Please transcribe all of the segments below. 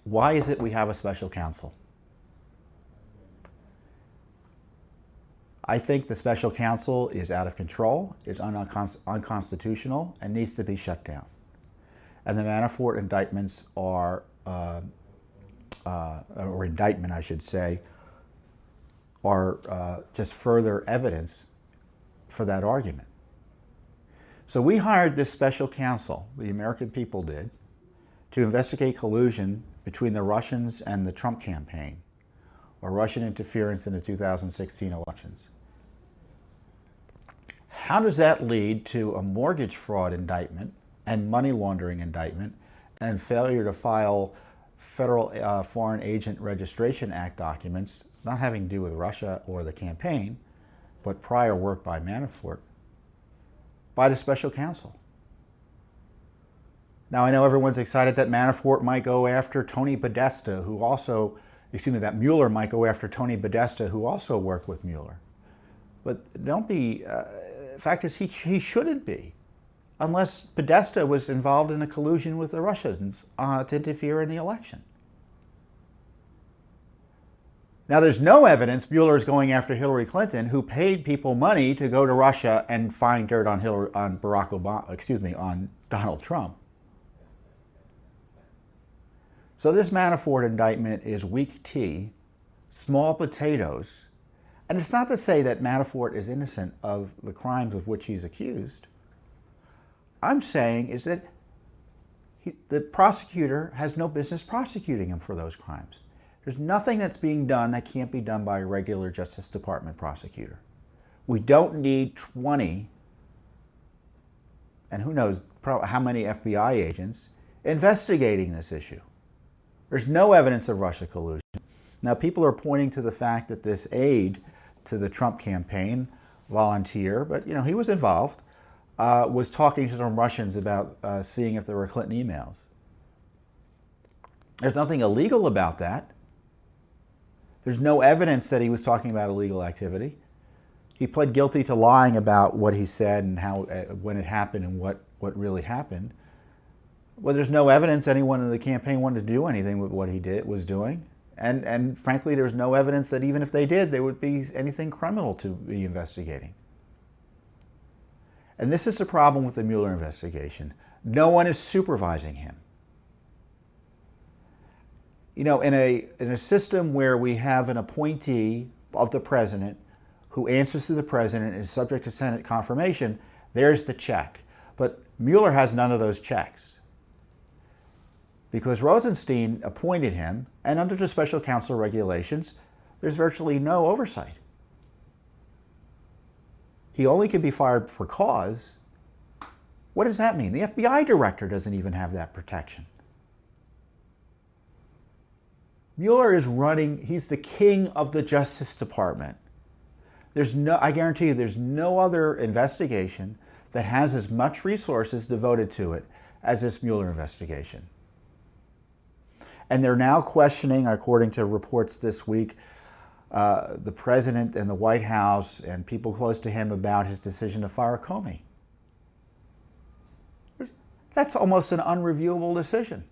Why is it we have a special counsel? I think the special counsel is out of control, is unconstitutional, and needs to be shut down. And the Manafort indictments are, or indictment I should say, are just further evidence for that argument. So we hired this special counsel, the American people did, to investigate collusion between the Russians and the Trump campaign, or Russian interference in the 2016 elections. How does that lead to a mortgage fraud indictment and money laundering indictment and failure to file Federal Foreign Agent Registration Act documents, not having to do with Russia or the campaign, but prior work by Manafort, by the special counsel? Now, I know everyone's excited that Manafort might go after Tony Podesta, who also, that Mueller might go after Tony Podesta, who also worked with Mueller. But don't be, the fact is he shouldn't be, unless Podesta was involved in a collusion with the Russians to interfere in the election. Now, there's no evidence Mueller is going after Hillary Clinton, who paid people money to go to Russia and find dirt on on Donald Trump. So this Manafort indictment is weak tea, small potatoes, and it's not to say that Manafort is innocent of the crimes of which he's accused. I'm saying is that the prosecutor has no business prosecuting him for those crimes. There's nothing that's being done that can't be done by a regular Justice Department prosecutor. We don't need 20, and who knows how many FBI agents, investigating this issue. There's no evidence of Russia collusion. Now, people are pointing to the fact that this aide to the Trump campaign, volunteer, but he was involved, was talking to some Russians about seeing if there were Clinton emails. There's nothing illegal about that. There's no evidence that he was talking about illegal activity. He pled guilty to lying about what he said and how, when it happened and what really happened. Well, there's no evidence anyone in the campaign wanted to do anything with what he was doing. And frankly, there's no evidence that even if they did, there would be anything criminal to be investigating. And this is the problem with the Mueller investigation. No one is supervising him. In a system where we have an appointee of the president who answers to the president and is subject to Senate confirmation, there's the check. But Mueller has none of those checks, because Rosenstein appointed him, and under the special counsel regulations, there's virtually no oversight. He only can be fired for cause. What does that mean? The FBI director doesn't even have that protection. Mueller is running, he's the king of the Justice Department. I guarantee you, there's no other investigation that has as much resources devoted to it as this Mueller investigation. And they're now questioning, according to reports this week, the president and the White House and people close to him about his decision to fire Comey. That's almost an unreviewable decision.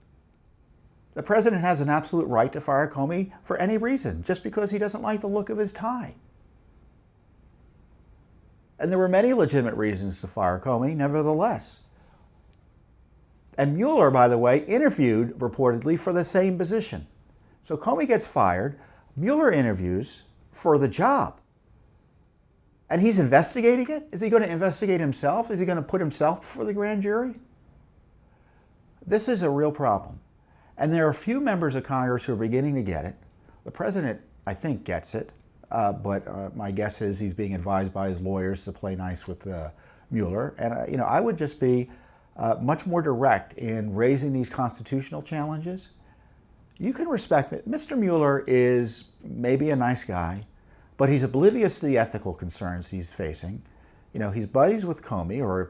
The president has an absolute right to fire Comey for any reason, just because he doesn't like the look of his tie. And there were many legitimate reasons to fire Comey, nevertheless. And Mueller, by the way, interviewed reportedly for the same position. So Comey gets fired, Mueller interviews for the job. And he's investigating it? Is he going to investigate himself? Is he going to put himself before the grand jury? This is a real problem. And there are a few members of Congress who are beginning to get it. The president, I think, gets it. But my guess is he's being advised by his lawyers to play nice with Mueller. And I would just be much more direct in raising these constitutional challenges. You can respect it. Mr. Mueller is maybe a nice guy, but he's oblivious to the ethical concerns he's facing. He's buddies with Comey, or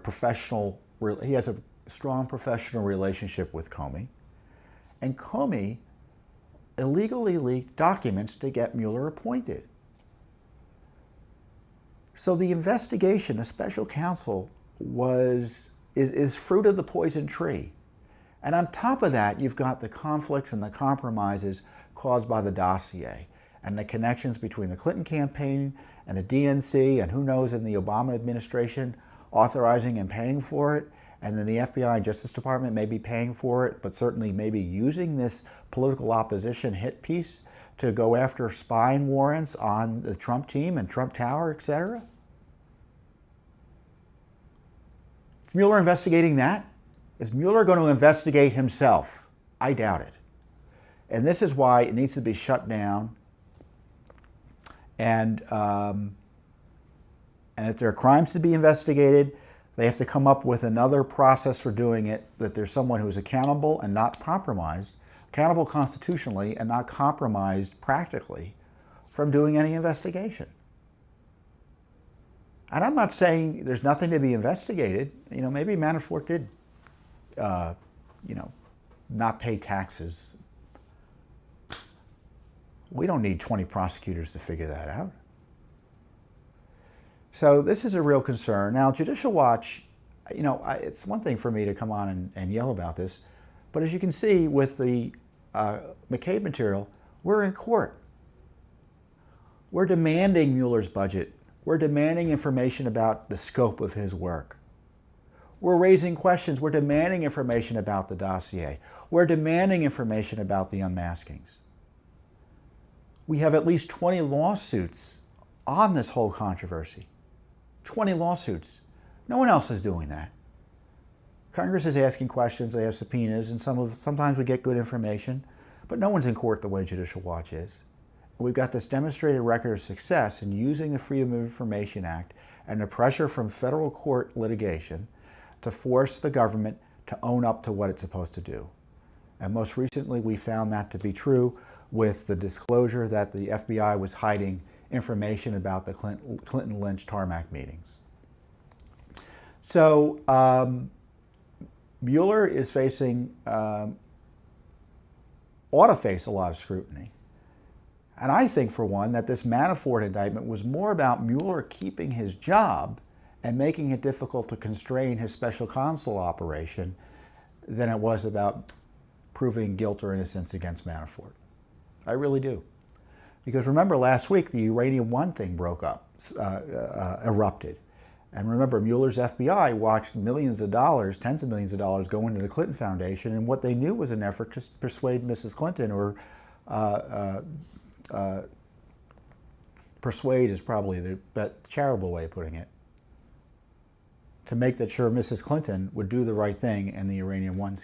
he has a strong professional relationship with Comey. And Comey illegally leaked documents to get Mueller appointed. So the investigation, a special counsel, is fruit of the poison tree. And on top of that, you've got the conflicts and the compromises caused by the dossier and the connections between the Clinton campaign and the DNC and who knows in the Obama administration authorizing and paying for it. And then the FBI and Justice Department may be paying for it, but certainly maybe using this political opposition hit piece to go after spying warrants on the Trump team and Trump Tower, etc. Is Mueller investigating that? Is Mueller going to investigate himself? I doubt it. And this is why it needs to be shut down. And if there are crimes to be investigated, they have to come up with another process for doing it, that there's someone who is accountable and not compromised, accountable constitutionally and not compromised practically from doing any investigation. And I'm not saying there's nothing to be investigated. You know, maybe Manafort did, not pay taxes. We don't need 20 prosecutors to figure that out. So this is a real concern. Now, Judicial Watch, it's one thing for me to come on and yell about this, but as you can see with the McCabe material, we're in court. We're demanding Mueller's budget. We're demanding information about the scope of his work. We're raising questions. We're demanding information about the dossier. We're demanding information about the unmaskings. We have at least 20 lawsuits on this whole controversy. 20 lawsuits. No one else is doing that. Congress is asking questions, they have subpoenas, and sometimes we get good information, but no one's in court the way Judicial Watch is. We've got this demonstrated record of success in using the Freedom of Information Act and the pressure from federal court litigation to force the government to own up to what it's supposed to do. And most recently, we found that to be true with the disclosure that the FBI was hiding information about the Clinton-Lynch tarmac meetings. So Mueller is facing, ought to face a lot of scrutiny. And I think, for one, that this Manafort indictment was more about Mueller keeping his job and making it difficult to constrain his special counsel operation than it was about proving guilt or innocence against Manafort. I really do. Because remember last week, the Uranium One thing broke up, erupted. And remember, Mueller's FBI watched millions of dollars, tens of millions of dollars go into the Clinton Foundation, and what they knew was an effort to persuade Mrs. Clinton, or persuade is probably the charitable way of putting it, to make that sure Mrs. Clinton would do the right thing in the Uranium One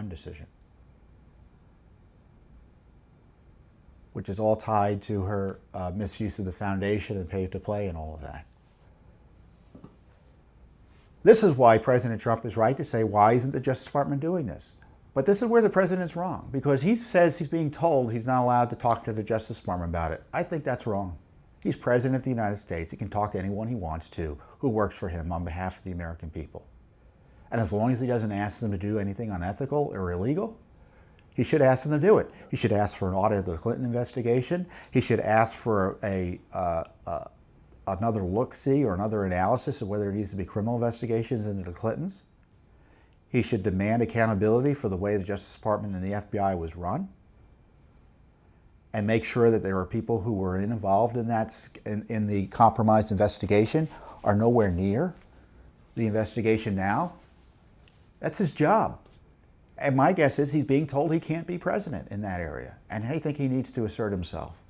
decision, which is all tied to her misuse of the foundation and pay to play and all of that. This is why President Trump is right to say, why isn't the Justice Department doing this? But this is where the president's wrong, because he says he's being told he's not allowed to talk to the Justice Department about it. I think that's wrong. He's president of the United States. He can talk to anyone he wants to who works for him on behalf of the American people. And as long as he doesn't ask them to do anything unethical or illegal, he should ask them to do it. He should ask for an audit of the Clinton investigation. He should ask for another look-see or another analysis of whether there needs to be criminal investigations into the Clintons. He should demand accountability for the way the Justice Department and the FBI was run, and make sure that there are people who were involved in that, in the compromised investigation, are nowhere near the investigation now. That's his job. And my guess is he's being told he can't be president in that area, and I think he needs to assert himself.